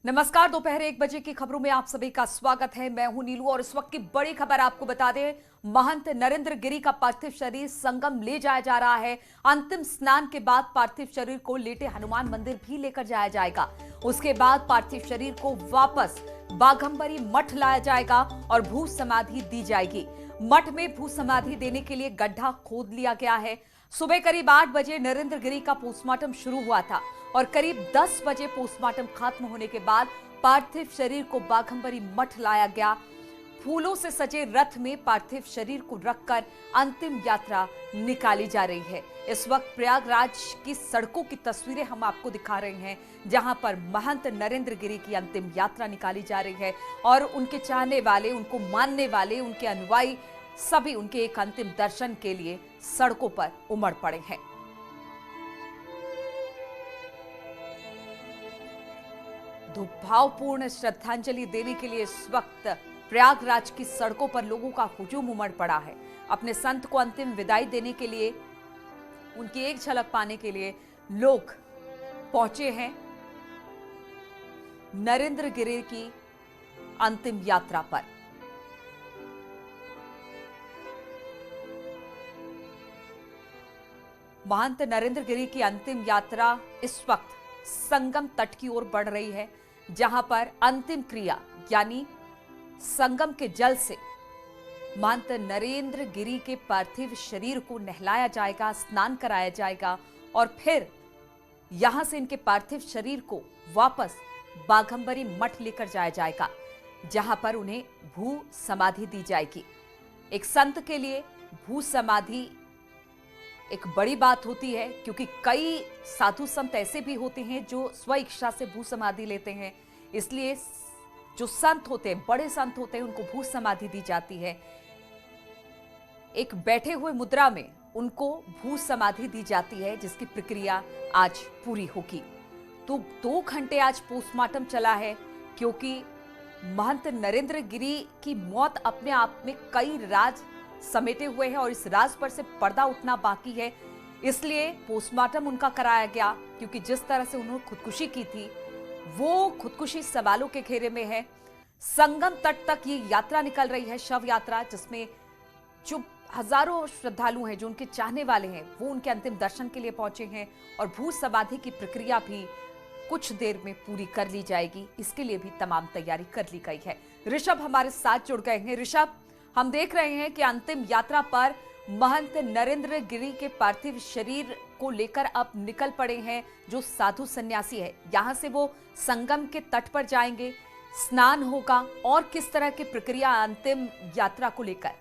नमस्कार। दोपहर 1 बजे की खबरों में आप सभी का स्वागत है। मैं हूं नीलू और इस वक्त की बड़ी खबर आपको बता दें, महंत नरेंद्र गिरी का पार्थिव शरीर संगम ले जाया जा रहा है। अंतिम स्नान के बाद पार्थिव शरीर को लेटे हनुमान मंदिर भी लेकर जाया जाएगा। उसके बाद पार्थिव शरीर को वापस बाघंबरी मठ लाया जाएगा और भू समाधि दी जाएगी। मठ में भू समाधि देने के लिए गड्ढा खोद लिया गया है। सुबह करीब 8 बजे नरेंद्र गिरी का पोस्टमार्टम शुरू हुआ था और करीब 10 बजे पोस्टमार्टम खत्म होने के बाद पार्थिव शरीर को बाघंबरी मठ लाया गया। फूलों से सजे रथ में पार्थिव शरीर को रखकर अंतिम यात्रा निकाली जा रही है। इस वक्त प्रयागराज की सड़कों की तस्वीरें हम आपको दिखा रहे हैं, जहां पर महंत नरेंद्र गिरी की अंतिम यात्रा निकाली जा रही है और उनके चाहने वाले, उनको मानने वाले, उनके अनुयायी सभी उनके एक अंतिम दर्शन के लिए सड़कों पर उमड़ पड़े हैं। भावपूर्ण श्रद्धांजलि देने के लिए इस वक्त प्रयागराज की सड़कों पर लोगों का हुजूम उमड़ पड़ा है। अपने संत को अंतिम विदाई देने के लिए, उनकी एक झलक पाने के लिए लोग पहुंचे हैं नरेंद्र गिरी की अंतिम यात्रा पर। महंत नरेंद्र गिरी की अंतिम यात्रा इस वक्त संगम तट की ओर बढ़ रही है, जहां पर अंतिम क्रिया यानी संगम के जल से महंत नरेंद्र गिरी के पार्थिव शरीर को नहलाया जाएगा, स्नान कराया जाएगा और फिर यहां से इनके पार्थिव शरीर को वापस बाघंबरी मठ लेकर जाया जाएगा, जहां पर उन्हें भू समाधि दी जाएगी। एक संत के लिए भू समाधि एक बड़ी बात होती है, क्योंकि कई साधु संत ऐसे भी होते हैं जो स्व इच्छा से भू समाधि लेते हैं। इसलिए जो संत होते हैं, बड़े संत होते हैं, उनको भू समाधि दी जाती है। एक बैठे हुए मुद्रा में उनको भू समाधि दी जाती है, जिसकी प्रक्रिया आज पूरी होगी। तो 2 घंटे आज पोस्टमार्टम चला है, क्योंकि महंत नरेंद्र गिरी की मौत अपने आप में कई राज समेटे हुए हैं और इस राज पर से पर्दा उठना बाकी है। इसलिए पोस्टमार्टम उनका कराया गया, क्योंकि जिस तरह से उन्होंने खुदकुशी की थी वो खुदकुशी सवालों के घेरे में है। संगम तट तक ये यात्रा निकल रही है, शव यात्रा, जिसमें जो हजारों श्रद्धालु हैं, जो उनके चाहने वाले हैं, वो उनके अंतिम दर्शन के लिए पहुंचे हैं और भू समाधि की प्रक्रिया भी कुछ देर में पूरी कर ली जाएगी। इसके लिए भी तमाम तैयारी कर ली गई है। ऋषभ हमारे साथ जुड़ गए हैं। ऋषभ, हम देख रहे हैं कि अंतिम यात्रा पर महंत नरेंद्र गिरी के पार्थिव शरीर को लेकर अब निकल पड़े हैं जो साधु सन्यासी है। यहां से वो संगम के तट पर जाएंगे, स्नान होगा और किस तरह की प्रक्रिया अंतिम यात्रा को लेकर।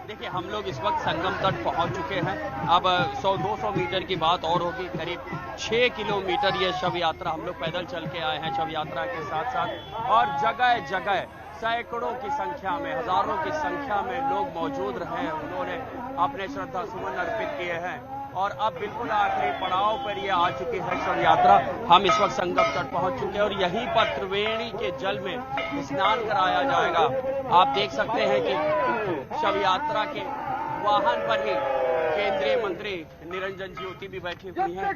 देखिए, हम लोग इस वक्त संगम तट पहुंच चुके हैं। अब 100-200 मीटर की बात और होगी। करीब 6 किलोमीटर ये शव यात्रा हम लोग पैदल चल के आए हैं, शव यात्रा के साथ साथ, और जगह जगह सैकड़ों की संख्या में, हजारों की संख्या में लोग मौजूद रहे। उन्होंने अपने श्रद्धा सुमन अर्पित किए हैं और अब बिल्कुल आखिरी पड़ाव पर ये आ चुकी है शव यात्रा। हम इस वक्त संगम तट पहुंच चुके हैं और यहीं पर त्रिवेणी के जल में स्नान कराया जाएगा। आप देख सकते हैं कि शव यात्रा के वाहन पर ही केंद्रीय मंत्री निरंजन ज्योति भी बैठी हुई हैं।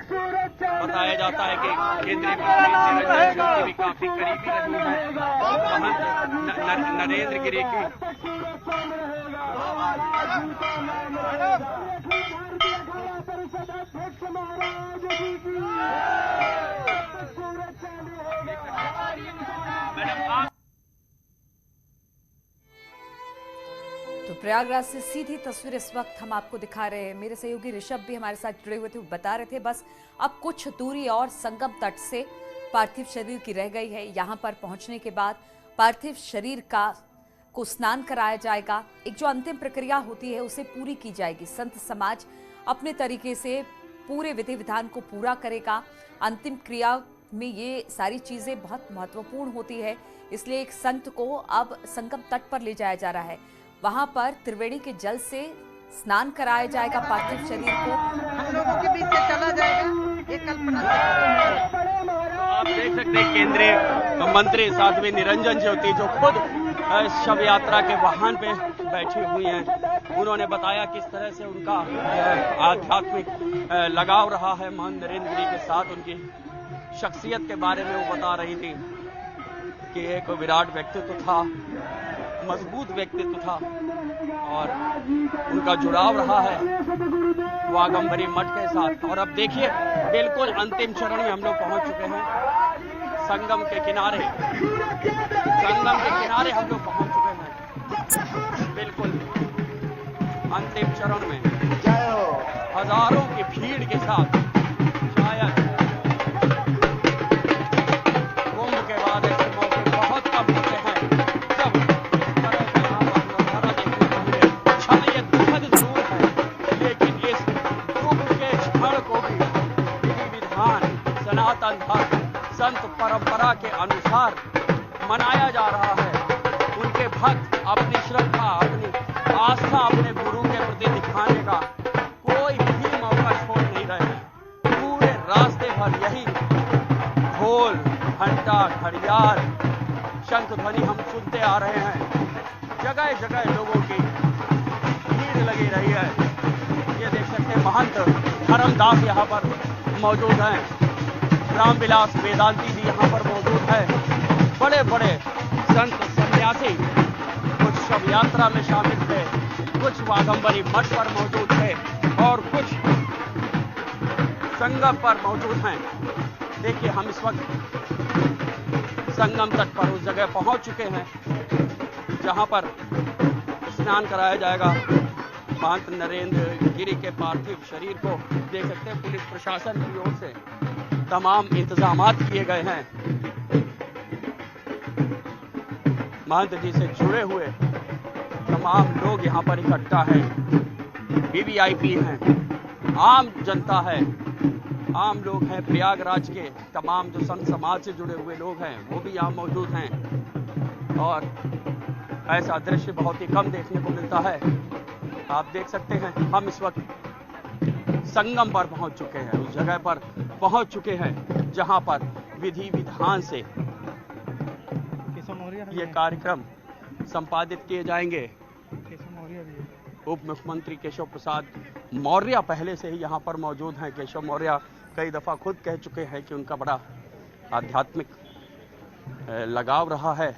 बताया जाता है कि केंद्रीय मंत्री निरंजन ज्योति भी काफी करीबी रही है महंत नरेंद्र गिरी की। तो प्रयागराज से सीधी तस्वीर इस वक्त हम आपको दिखा रहे हैं। मेरे सहयोगी ऋषभ भी हमारे साथ जुड़े हुए थे, वो बता रहे थे बस अब कुछ दूरी और संगम तट से पार्थिव शरीर की रह गई है। यहाँ पर पहुंचने के बाद पार्थिव शरीर को स्नान कराया जाएगा। एक जो अंतिम प्रक्रिया होती है उसे पूरी की जाएगी। संत समाज अपने तरीके से पूरे विधि विधान को पूरा करेगा। अंतिम क्रिया में ये सारी चीजें बहुत महत्वपूर्ण होती है, इसलिए एक संत को अब संगम तट पर ले जाया जा रहा है। वहां पर त्रिवेणी के जल से स्नान कराया जाएगा पार्थिव शरीर को। हम लोगों के बीच से चला जाएगा, ये कल्पना। आप देख सकते हैं केंद्रीय मंत्री साध्वी निरंजन ज्योति जो खुद शव यात्रा के वाहन पे बैठी हुई हैं। उन्होंने बताया किस तरह से उनका आध्यात्मिक लगाव रहा है महंत नरेंद्र गिरी के साथ। उनकी शख्सियत के बारे में वो बता रही थी कि एक विराट व्यक्तित्व था, मजबूत व्यक्तित्व था और उनका जुड़ाव रहा है वाघंबरी मठ के साथ। और अब देखिए बिल्कुल अंतिम चरण में हम लोग पहुंच चुके हैं। संगम के किनारे हम लोग पहुंच चुके हैं, बिल्कुल अंतिम चरण में हजारों की भीड़ के साथ। शायद कुंभ के बाद ऐसे मौके बहुत कम होते हैं जब इस तरह से यहाँ पर नजारा देखने को मिले। क्षण ये दुखद जरूर है, लेकिन इस दुख के क्षण को भी विधि विधान सनातन धर्म संत परंपरा के अनुसार मनाया जा रहा है। उनके भक्त अपनी श्रद्धा, अपनी आस्था अपने गुरु के प्रति दिखाने का कोई भी मौका छोड़ नहीं रहे हैं। पूरे रास्ते भर यही ढोल, घंटा, घड़ियाल, शंख ध्वनि हम सुनते आ रहे हैं। जगह जगह लोगों की भीड़ लगी रही है। ये देख सकते हैं महंत धर्मदास यहाँ पर मौजूद हैं, रामविलास वेदांती जी यहाँ पर मौजूद है, बड़े बड़े संत सन्यासी कुछ शव यात्रा में शामिल थे, कुछ वाघंबरी मठ पर मौजूद थे और कुछ संगम पर मौजूद हैं। देखिए हम इस वक्त संगम तट पर उस जगह पहुंच चुके हैं जहां पर स्नान कराया जाएगा महंत नरेंद्र गिरी के पार्थिव शरीर को। देख सकते हैं पुलिस प्रशासन की ओर से तमाम इंतजामात किए गए हैं। महंत जी से जुड़े हुए तमाम लोग यहाँ पर इकट्ठा हैं, वीवीआईपी हैं, आम जनता है, आम लोग हैं। प्रयागराज के तमाम जो संत समाज से जुड़े हुए लोग हैं वो भी यहाँ मौजूद हैं और ऐसा दृश्य बहुत ही कम देखने को मिलता है। आप देख सकते हैं हम इस वक्त संगम पर पहुंच चुके हैं, उस जगह पर पहुंच चुके हैं जहां पर विधि विधान से ये कार्यक्रम संपादित किए जाएंगे। उप मुख्यमंत्री केशव प्रसाद मौर्य पहले से ही यहाँ पर मौजूद हैं। केशव मौर्य कई दफा खुद कह चुके हैं कि उनका बड़ा आध्यात्मिक लगाव रहा है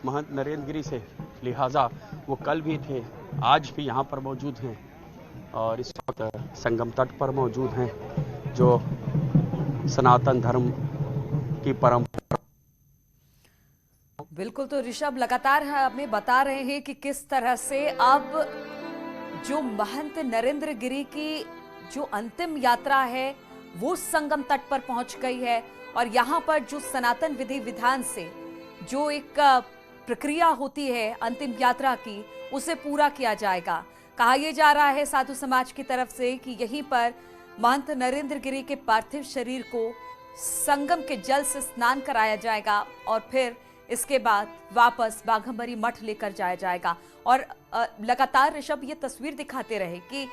महंत नरेंद्र गिरी से, लिहाजा वो कल भी थे, आज भी यहाँ पर मौजूद हैं और इस वक्त संगम तट पर मौजूद हैं जो सनातन धर्म की परंपरा। बिल्कुल, तो ऋषभ लगातार हमें बता रहे हैं कि किस तरह से अब जो महंत नरेंद्र गिरी की जो अंतिम यात्रा है वो संगम तट पर पहुंच गई है और यहाँ पर जो सनातन विधि विधान से जो एक प्रक्रिया होती है अंतिम यात्रा की, उसे पूरा किया जाएगा। कहा यह जा रहा है साधु समाज की तरफ से कि यहीं पर महंत नरेंद्र गिरी के पार्थिव शरीर को संगम के जल से स्नान कराया जाएगा और फिर इसके बाद वापस बाघंबरी मठ लेकर जाया जाएगा। और लगातार ऋषभ ये तस्वीर दिखाते रहे कि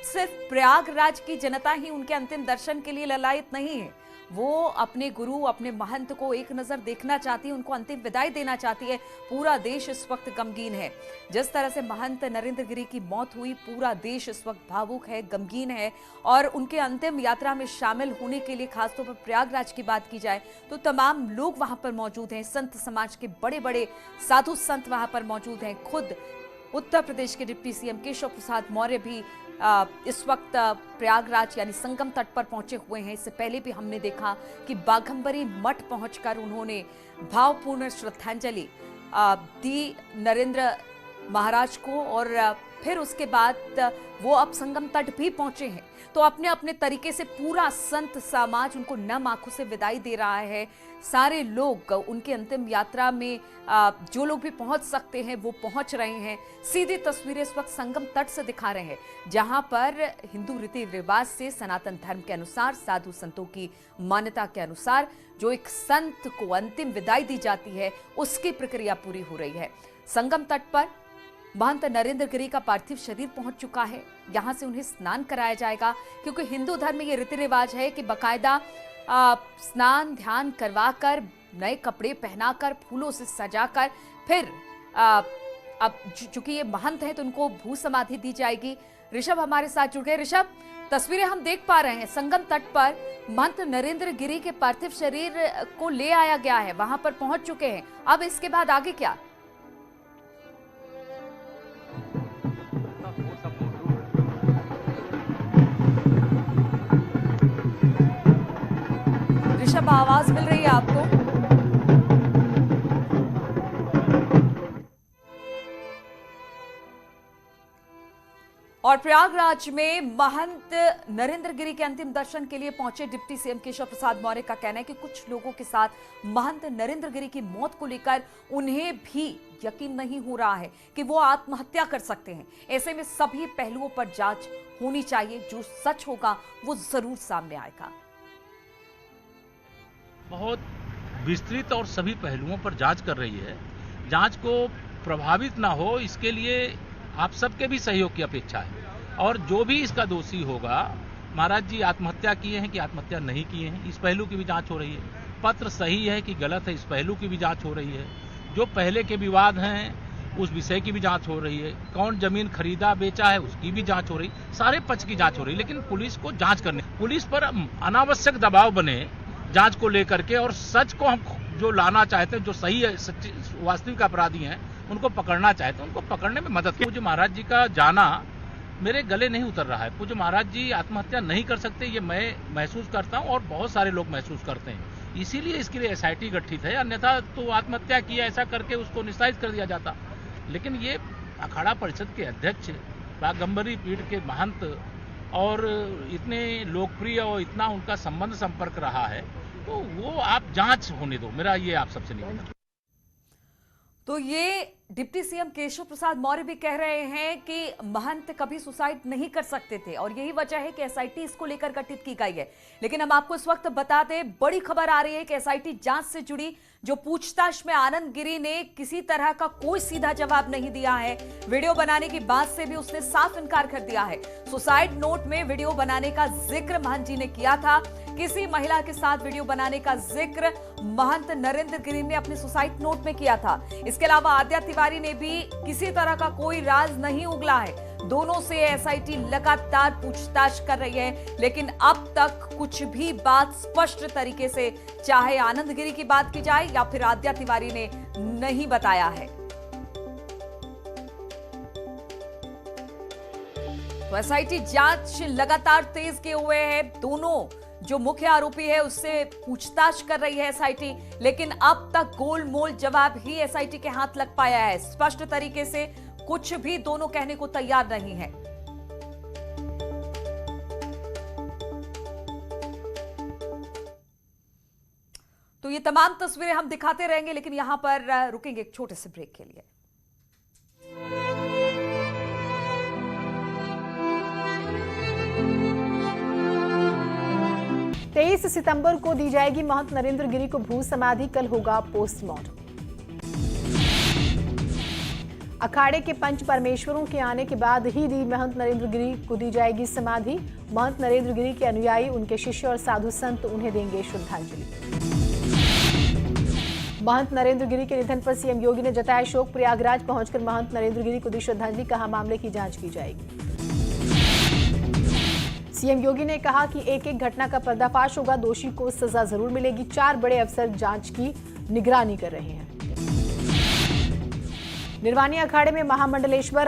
सिर्फ प्रयागराज की जनता ही उनके अंतिम दर्शन के लिए ललायत नहीं है, वो अपने गुरु, अपने महंत को एक नजर देखना चाहती है, उनको अंतिम विदाई देना चाहती है। पूरा देश इस वक्त गमगीन है। जिस तरह से महंत नरेंद्र गिरी की मौत हुई, पूरा देश इस वक्त भावुक है, गमगीन है और उनके अंतिम यात्रा में शामिल होने के लिए खासतौर पर प्रयागराज की बात की जाए तो तमाम लोग वहां पर मौजूद हैं। संत समाज के बड़े बड़े साधु संत वहां पर मौजूद हैं। खुद उत्तर प्रदेश के डिप्टी सीएम केशव प्रसाद मौर्य भी इस वक्त प्रयागराज यानी संगम तट पर पहुंचे हुए हैं। इससे पहले भी हमने देखा कि बाघंबरी मठ पहुंचकर उन्होंने भावपूर्ण श्रद्धांजलि दी नरेंद्र महाराज को और फिर उसके बाद वो अब संगम तट भी पहुंचे हैं। तो अपने अपने तरीके से पूरा संत समाज उनको नम आंखों से विदाई दे रहा है। सारे लोग उनकी अंतिम यात्रा में जो लोग भी पहुंच सकते हैं वो पहुंच रहे हैं। सीधी तस्वीरें इस वक्त संगम तट से दिखा रहे हैं जहां पर हिंदू रीति रिवाज से सनातन धर्म के अनुसार, साधु संतों की मान्यता के अनुसार जो एक संत को अंतिम विदाई दी जाती है उसकी प्रक्रिया पूरी हो रही है। संगम तट पर महंत नरेंद्र गिरी का पार्थिव शरीर पहुंच चुका है। यहां से उन्हें स्नान कराया जाएगा क्योंकि हिंदू धर्म में यह रीति रिवाज है कि बकायदा स्नान ध्यान करवाकर, नए कपड़े पहनाकर, फूलों से सजाकर फिर अब चूंकि ये महंत हैं तो उनको भू समाधि दी जाएगी। ऋषभ हमारे साथ जुड़ गए। ऋषभ, तस्वीरें हम देख पा रहे हैं, संगम तट पर महंत नरेंद्र गिरी के पार्थिव शरीर को ले आया गया है, वहां पर पहुंच चुके हैं। अब इसके बाद आगे क्या? ऋषभ, आवाज मिल रही है आपको? और प्रयागराज में महंत नरेंद्र गिरी के अंतिम दर्शन के लिए पहुंचे डिप्टी सीएम केशव प्रसाद मौर्य का कहना है कि कुछ लोगों के साथ महंत नरेंद्र गिरी की मौत को लेकर उन्हें भी यकीन नहीं हो रहा है कि वो आत्महत्या कर सकते हैं। ऐसे में सभी पहलुओं पर जांच होनी चाहिए, जो सच होगा वो जरूर सामने आएगा। बहुत विस्तृत और सभी पहलुओं पर जांच कर रही है। जांच को प्रभावित ना हो, इसके लिए आप सबके भी सहयोग की अपेक्षा है। और जो भी इसका दोषी होगा, महाराज जी आत्महत्या किए हैं कि आत्महत्या नहीं किए हैं, इस पहलू की भी जांच हो रही है। पत्र सही है कि गलत है, इस पहलू की भी जांच हो रही है। जो पहले के विवाद हैं उस विषय की भी जांच हो रही है। कौन जमीन खरीदा बेचा है उसकी भी जांच हो रही, सारे पक्ष की जांच हो रही। लेकिन पुलिस को जांच करनी, पुलिस पर अनावश्यक दबाव बने जांच को लेकर के, और सच को हम जो लाना चाहते हैं, जो सही है, सच्ची वास्तविक अपराधी हैं उनको पकड़ना चाहते हैं, उनको पकड़ने में मदद की। पूज्य महाराज जी का जाना मेरे गले नहीं उतर रहा है। पूज्य महाराज जी आत्महत्या नहीं कर सकते, ये मैं महसूस करता हूं और बहुत सारे लोग महसूस करते हैं। इसीलिए इसके लिए एसआईटी गठित है, अन्यथा तो आत्महत्या किया ऐसा करके उसको निस्तारित कर दिया जाता। लेकिन ये अखाड़ा परिषद के अध्यक्ष, बागंबरी पीठ के महंत, और इतने लोकप्रिय और इतना उनका संबंध संपर्क रहा है, तो वो आप जांच होने दो, मेरा ये आप सबसे निवेदन। तो ये डिप्टी सीएम केशव प्रसाद मौर्य भी कह रहे हैं कि महंत कभी सुसाइड नहीं कर सकते थे, और यही वजह है कि एसआईटी इसको लेकर गठित की गई है। लेकिन हम आपको इस वक्त बता दें, बड़ी खबर आ रही है कि एसआईटी जांच से जुड़ी जो पूछताछ में आनंद गिरी ने किसी तरह का कोई सीधा जवाब नहीं दिया है। वीडियो बनाने की बात से भी उसने साफ इनकार कर दिया है। सुसाइड नोट में वीडियो बनाने का जिक्र महंत जी ने किया था, किसी महिला के साथ वीडियो बनाने का जिक्र महंत नरेंद्र गिरी ने अपने सुसाइड नोट में किया था। इसके अलावा आद्या तिवारी ने भी किसी तरह का कोई राज नहीं उगला है। दोनों से एसआईटी लगातार पूछताछ कर रही है, लेकिन अब तक कुछ भी बात स्पष्ट तरीके से, चाहे आनंद गिरी की बात की जाए या फिर आद्या तिवारी ने, नहीं बताया है। तो एसआईटी जांच लगातार तेज किए हुए है। दोनों जो मुख्य आरोपी है उससे पूछताछ कर रही है एसआईटी, लेकिन अब तक गोलमोल जवाब ही एसआईटी के हाथ लग पाया है। स्पष्ट तरीके से कुछ भी दोनों कहने को तैयार नहीं है। तो ये तमाम तस्वीरें हम दिखाते रहेंगे, लेकिन यहां पर रुकेंगे एक छोटे से ब्रेक के लिए। 23 सितंबर को दी जाएगी महंत नरेंद्र गिरी को भू समाधि, कल होगा पोस्टमार्टम। अखाड़े के पंच परमेश्वरों के आने के बाद ही महंत नरेंद्र गिरी को दी जाएगी समाधि। महंत नरेंद्र गिरी के अनुयायी, उनके शिष्य और साधु संत उन्हें देंगे श्रद्धांजलि। महंत नरेंद्र गिरी के निधन पर सीएम योगी ने जताया शोक। प्रयागराज पहुंचकर महंत नरेंद्र गिरी को दी श्रद्धांजलि, कहा मामले की जांच की जाएगी। सीएम योगी ने कहा कि एक एक घटना का पर्दाफाश होगा, दोषी को सजा जरूर मिलेगी। 4 बड़े अफसर जांच की निगरानी कर रहे हैं। निर्वाणी अखाड़े में महामंडलेश्वर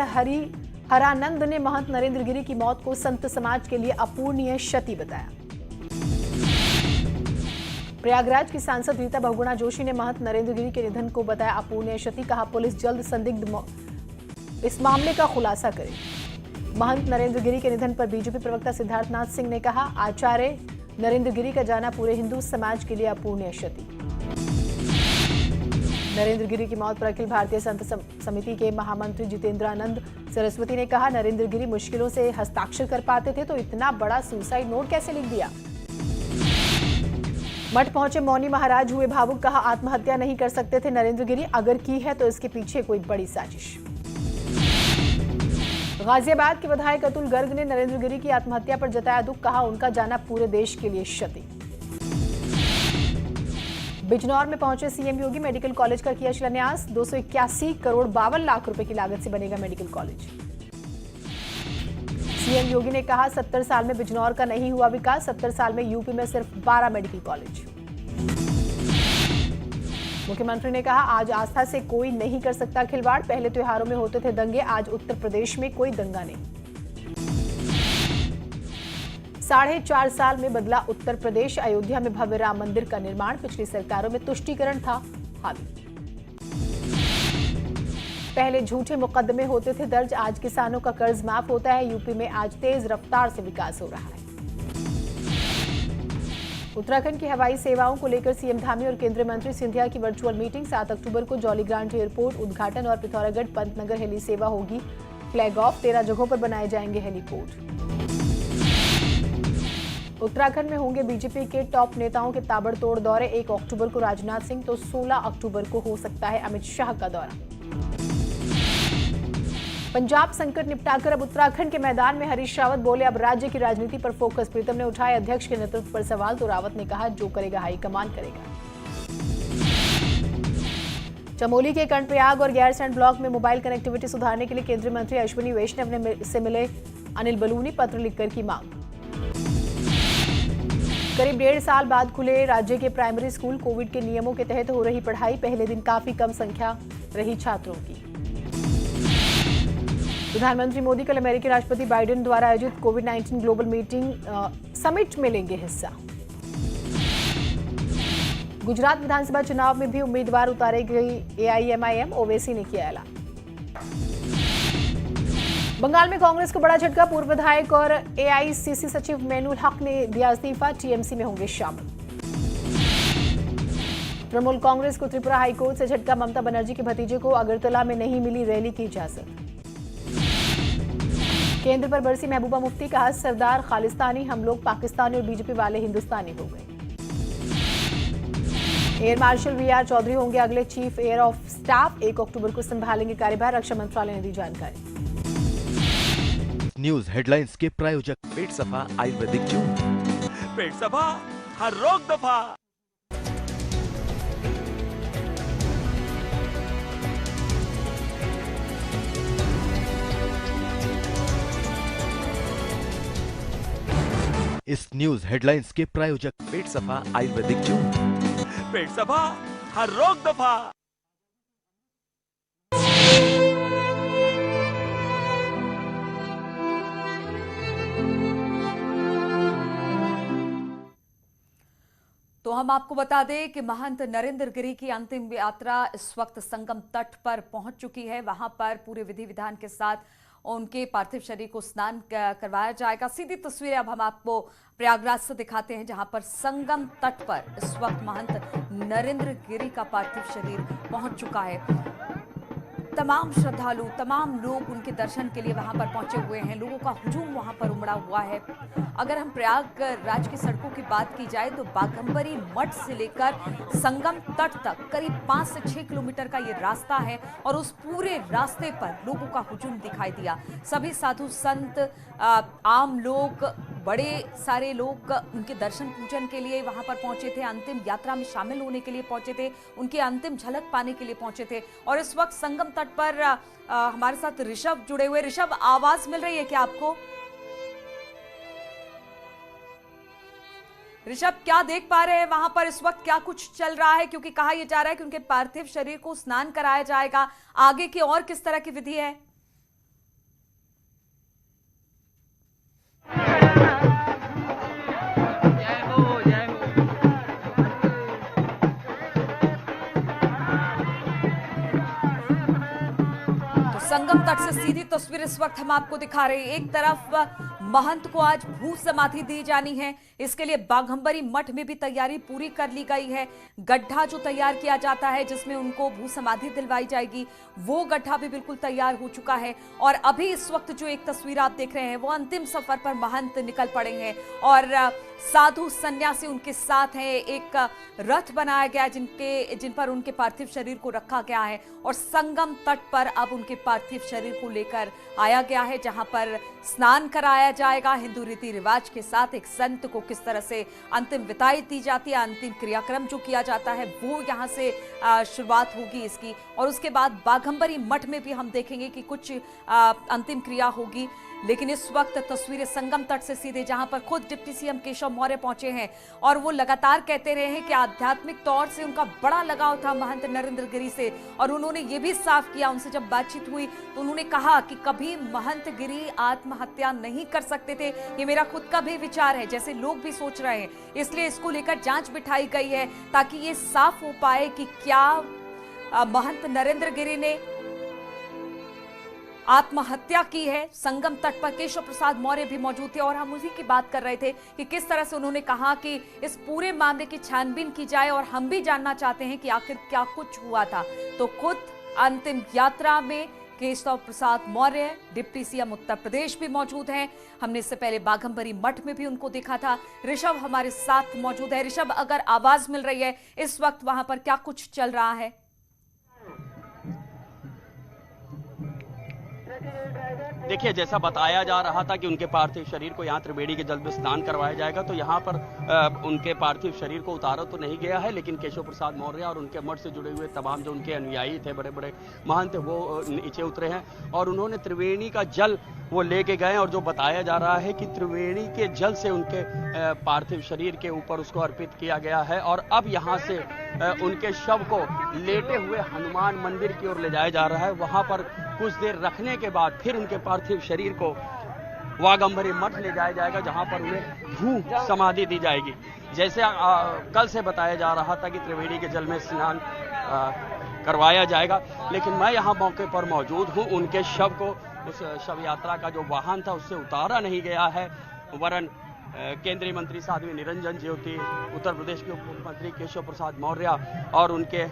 हरानंद ने महंत नरेंद्र गिरी की मौत को संत समाज के लिए अपूर्णीय क्षति बताया। प्रयागराज की सांसद रीता बहुगुणा जोशी ने महंत नरेंद्र गिरी के निधन को बताया अपूर्णीय क्षति, कहा पुलिस जल्द संदिग्ध इस मामले का खुलासा करे। महंत नरेंद्र गिरी के निधन पर बीजेपी प्रवक्ता सिद्धार्थनाथ सिंह ने कहा आचार्य नरेंद्र गिरी का जाना पूरे हिंदू समाज के लिए अपूर्णीय क्षति। नरेंद्र गिरी की मौत पर अखिल भारतीय संत समिति के महामंत्री जितेंद्रानंद सरस्वती ने कहा नरेंद्र गिरी मुश्किलों से हस्ताक्षर कर पाते थे, तो इतना बड़ा सुसाइड नोट कैसे लिख दिया। मठ पहुंचे मौनी महाराज हुए भावुक, कहा आत्महत्या नहीं कर सकते थे नरेंद्र गिरी, अगर की है तो इसके पीछे कोई बड़ी साजिश। गाजियाबाद के विधायक अतुल गर्ग ने नरेंद्र गिरी की आत्महत्या पर जताया दुख, कहा उनका जाना पूरे देश के लिए क्षति। बिजनौर में पहुंचे सीएम योगी, मेडिकल कॉलेज का किया शिलान्यास। 281 करोड़ 52 लाख रुपए की लागत से बनेगा मेडिकल कॉलेज। सीएम योगी ने कहा 70 साल में बिजनौर का नहीं हुआ विकास, 70 साल में यूपी में सिर्फ 12 मेडिकल कॉलेज। मुख्यमंत्री ने कहा आज आस्था से कोई नहीं कर सकता खिलवाड़, पहले त्योहारों में होते थे दंगे, आज उत्तर प्रदेश में कोई दंगा नहीं। 4.5 साल में बदला उत्तर प्रदेश, अयोध्या में भव्य राम मंदिर का निर्माण, पिछली सरकारों में तुष्टीकरण था हावी। पहले झूठे मुकदमे होते थे दर्ज, आज किसानों का कर्ज माफ होता है, यूपी में आज तेज रफ्तार से विकास हो रहा है। उत्तराखंड की हवाई सेवाओं को लेकर सीएम धामी और केंद्रीय मंत्री सिंधिया की वर्चुअल मीटिंग। 7 अक्टूबर को जौलीग्रांट एयरपोर्ट उद्घाटन और पिथौरागढ़ पंतनगर हेली सेवा होगी फ्लैग ऑफ, 13 जगहों पर बनाए जाएंगे हेलीपोर्ट। उत्तराखंड में होंगे बीजेपी के टॉप नेताओं के ताबड़तोड़ दौरे, 1 अक्टूबर को राजनाथ सिंह तो 16 अक्टूबर को हो सकता है अमित शाह का दौरा। पंजाब संकट निपटाकर अब उत्तराखंड के मैदान में, हरीश रावत बोले अब राज्य की राजनीति पर फोकस। प्रीतम ने उठाए अध्यक्ष के नेतृत्व पर सवाल, तो रावत ने कहा जो करेगा हाईकमान करेगा। चमोली के कर्णप्रयाग और गैरसैंण ब्लॉक में मोबाइल कनेक्टिविटी सुधारने के लिए केंद्रीय मंत्री अश्विनी वैष्णव से मिले अनिल बलूनी, पत्र लिखकर की मांग। करीब 1.5 साल बाद खुले राज्य के प्राइमरी स्कूल, कोविड के नियमों के तहत हो रही पढ़ाई, पहले दिन काफी कम संख्या रही छात्रों की। प्रधानमंत्री मोदी कल अमेरिकी राष्ट्रपति बाइडेन द्वारा आयोजित कोविड-19 ग्लोबल मीटिंग समिट में लेंगे हिस्सा। गुजरात विधानसभा चुनाव में भी उम्मीदवार उतारे गई एआईएमआईएम, ओवैसी ने किया ऐलान। बंगाल में कांग्रेस को बड़ा झटका, पूर्व विधायक और एआईसीसी सचिव मेनुल हक ने दिया इस्तीफा, टीएमसी में होंगे शामिल। तृणमूल कांग्रेस को त्रिपुरा हाईकोर्ट से झटका, ममता बनर्जी के भतीजे को अगरतला में नहीं मिली रैली की इजाजत। केंद्र पर बरसी महबूबा मुफ्ती, कहा सरदार खालिस्तानी, हम लोग पाकिस्तानी और बीजेपी वाले हिंदुस्तानी हो गए। एयर मार्शल वीआर चौधरी होंगे अगले चीफ एयर ऑफ स्टाफ, 1 अक्टूबर को संभालेंगे कार्यभार, रक्षा मंत्रालय ने दी जानकारी। न्यूज हेडलाइंस के प्रायोजक पेट सफा आयुर्वेदिक चूर्ण, पेट सफा हर रोग दफा। इस न्यूज हेडलाइंस के प्रायोजक पेट सफा आयुर्वेदिक चूर्ण, पेट सफा हर रोग दफा। तो हम आपको बता दें कि महंत नरेंद्र गिरी की अंतिम यात्रा इस वक्त संगम तट पर पहुंच चुकी है। वहां पर पूरे विधि विधान के साथ उनके पार्थिव शरीर को स्नान करवाया जाएगा। सीधी तस्वीरें अब हम आपको प्रयागराज से दिखाते हैं, जहां पर संगम तट पर इस वक्त महंत नरेंद्र गिरी का पार्थिव शरीर पहुंच चुका है। तमाम श्रद्धालु, तमाम लोग उनके दर्शन के लिए वहां पर पहुंचे हुए हैं। लोगों का हुजूम वहां पर उमड़ा हुआ है। अगर हम प्रयागराज की सड़कों की बात की जाए तो बाघंबरी मठ से लेकर संगम तट तक करीब 5 से 6 किलोमीटर का ये रास्ता है और उस पूरे रास्ते पर लोगों का हुजूम दिखाई दिया। सभी साधु संत, आम लोग, बड़े सारे लोग उनके दर्शन पूजन के लिए वहां पर पहुंचे थे, अंतिम यात्रा में शामिल होने के लिए पहुंचे थे, उनकी अंतिम झलक पाने के लिए पहुंचे थे। और इस वक्त संगम तट पर हमारे साथ ऋषभ जुड़े हुए। ऋषभ, आवाज मिल रही है क्या आपको? ऋषभ, क्या देख पा रहे हैं वहां पर इस वक्त, क्या कुछ चल रहा है? क्योंकि कहा यह जा रहा है कि उनके पार्थिव शरीर को स्नान कराया जाएगा। आगे की और किस तरह की विधि है? संगम तट से सीधी तस्वीर इस वक्त हम आपको दिखा रहे हैं। एक तरफ महंत को आज भू समाधि दी जानी है, इसके लिए बाघंबरी मठ में भी तैयारी पूरी कर ली गई है। गड्ढा जो तैयार किया जाता है जिसमें उनको भू समाधि दिलवाई जाएगी, वो गड्ढा भी बिल्कुल तैयार हो चुका है। और अभी इस वक्त जो एक तस्वीर आप देख रहे हैं वो अंतिम सफर पर महंत निकल पड़े हैं और साधु सन्यासी उनके साथ हैं। एक रथ बनाया गया जिन पर उनके पार्थिव शरीर को रखा गया है और संगम तट पर अब उनके पार्थिव शरीर को लेकर आया गया है, जहां पर स्नान कराया जाएगा। हिंदू रीति रिवाज के साथ एक संत को किस तरह से अंतिम विदाई दी जाती है, अंतिम क्रियाक्रम जो किया जाता है वो यहां से शुरुआत होगी इसकी। और उसके बाद बाघंबरी मठ में भी हम देखेंगे कि कुछ अंतिम क्रिया होगी। लेकिन इस वक्त तस्वीरें संगम तट से सीधे, जहां पर खुद डिप्टी सीएम केशव मौर्य पहुंचे हैं और वो लगातार कहते रहे हैं कि आध्यात्मिक तौर से उनका बड़ा लगाव था महंत नरेंद्र गिरी से। और उन्होंने ये भी साफ किया, उनसे जब बातचीत हुई तो उन्होंने कहा कि कभी महंत गिरी आत्महत्या नहीं कर सकते थे, ये मेरा खुद का भी विचार है, जैसे लोग भी सोच रहे हैं। इसलिए इसको लेकर जांच बिठाई गई है ताकि ये साफ हो पाए कि क्या महंत नरेंद्र गिरी ने आत्महत्या की है। संगम तट पर केशव प्रसाद मौर्य भी मौजूद थे और हम उसी की बात कर रहे थे कि किस तरह से उन्होंने कहा कि इस पूरे मामले की छानबीन की जाए और हम भी जानना चाहते हैं कि आखिर क्या कुछ हुआ था। तो खुद अंतिम यात्रा में केशव प्रसाद मौर्य, डिप्टी सीएम उत्तर प्रदेश भी मौजूद हैं। हमने इससे पहले बाघंबरी मठ में भी उनको देखा था। ऋषभ हमारे साथ मौजूद है। ऋषभ, अगर आवाज मिल रही है इस वक्त वहां पर क्या कुछ चल रहा है? देखिए, जैसा बताया जा रहा था कि उनके पार्थिव शरीर को यहाँ त्रिवेणी के जल में स्नान करवाया जाएगा, तो यहाँ पर उनके पार्थिव शरीर को उतारा तो नहीं गया है, लेकिन केशव प्रसाद मौर्य और उनके मठ से जुड़े हुए तमाम जो उनके अनुयायी थे, बड़े बड़े महंत, वो नीचे उतरे हैं और उन्होंने त्रिवेणी का जल वो लेके गए। और जो बताया जा रहा है कि त्रिवेणी के जल से उनके पार्थिव शरीर के ऊपर उसको अर्पित किया गया है और अब यहाँ से उनके शव को लेटे हुए हनुमान मंदिर की ओर ले जाया जा रहा है। वहां पर कुछ देर रखने के बाद फिर उनके पार्थिव शरीर को बाघंबरी मठ ले जाया जाएगा, जहां पर उन्हें भू समाधि दी जाएगी। जैसे कल से बताया जा रहा था कि त्रिवेणी के जल में स्नान करवाया जाएगा, लेकिन मैं यहाँ मौके पर मौजूद हूँ। उनके शव को, उस शव यात्रा का जो वाहन था उससे उतारा नहीं गया है, वरन केंद्रीय मंत्री साध्वी निरंजन ज्योति, उत्तर प्रदेश के उप मुख्यमंत्री केशव प्रसाद मौर्य और उनके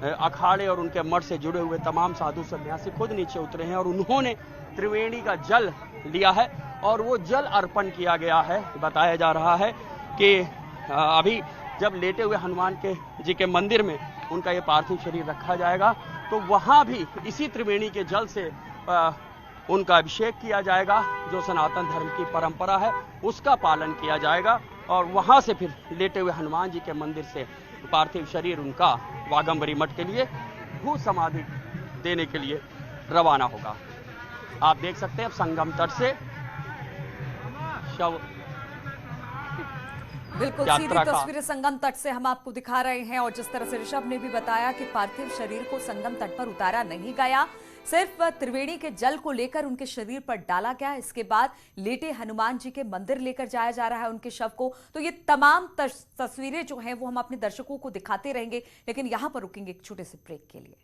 अखाड़े और उनके मठ से जुड़े हुए तमाम साधु सन्यासी खुद नीचे उतरे हैं और उन्होंने त्रिवेणी का जल लिया है और वो जल अर्पण किया गया है। बताया जा रहा है कि अभी जब लेटे हुए हनुमान जी के मंदिर में उनका ये पार्थिव शरीर रखा जाएगा, तो वहां भी इसी त्रिवेणी के जल से उनका अभिषेक किया जाएगा। जो सनातन धर्म की परंपरा है उसका पालन किया जाएगा और वहां से फिर लेटे हुए हनुमान जी के मंदिर से पार्थिव शरीर उनका बाघंबरी मठ के लिए भू समाधि देने के लिए रवाना होगा। आप देख सकते हैं अब संगम तट से शव बिल्कुल सीधी तस्वीरें संगम तट से हम आपको दिखा रहे हैं। और जिस तरह से ऋषभ ने भी बताया कि पार्थिव शरीर को संगम तट पर उतारा नहीं गया, सिर्फ त्रिवेणी के जल को लेकर उनके शरीर पर डाला गया। इसके बाद लेटे हनुमान जी के मंदिर लेकर जाया जा रहा है उनके शव को। तो ये तमाम तस्वीरें जो हैं वो हम अपने दर्शकों को दिखाते रहेंगे, लेकिन यहां पर रुकेंगे एक छोटे से ब्रेक के लिए।